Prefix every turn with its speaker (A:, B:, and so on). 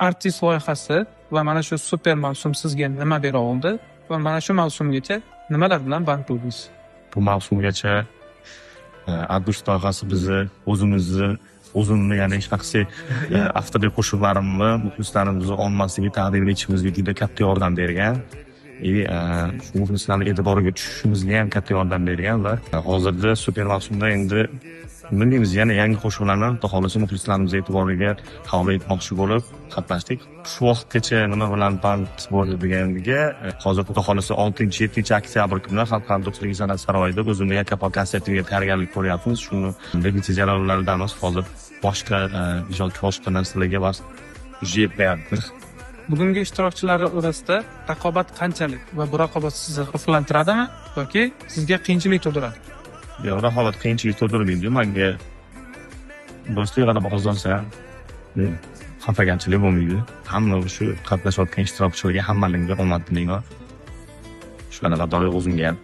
A: Artist loyihasi va mana shu super mavsum sizga nima bera oldi va mana shu mavsumgacha nimalar bilan band bo'ldingiz?
B: Bu mavsumgacha Artist loyihasi bizni o'zimni ya'ni shaxsiy avtobiy qo'shiqlarimni muxlislarimizni ommasiga taqdim etishimizga juda katta yordam bergan. Shu muxlislarni e'tiboriga tushishimizga ham katta yordam bergan va hozirda super mavsumda endi bilmaymiz, yana yangi qo'shiqlarni xudo xohlasa muxlislarimiz e'tiboriga havola etmoqchi bo'lib qatnashdik. Shu vaqtgacha nima bilan band bo'ldi deganiga, hozir xudo xohlasa 6-7 oktyabr kuni Xalq do'stligi san'at saroyida o'zimni yakkapol konsertiga tayyorgarlik ko'ryapmiz. Shuni repetitsiya jarayonlaridamiz. Hozir boshqa ijodkor boshqa narsalarga bas yetmayapmiz.
A: Bugungi ishtirokchilar orasida raqobat qanchalik va bu raqobat sizni xavflantiradimi yoki sizga qiyinchilik tug'diradi?
B: Yo'q, raqobat qiyinchilik tug'dirmaydi. Menga do'stlik g'alaba qozonsa, xafagarchilik bo'lmaydi. Hamma shu qatnashayotgan ishtirokchilarga hammalaringga omad tilayman. Shu qanaqa o'zimga ham.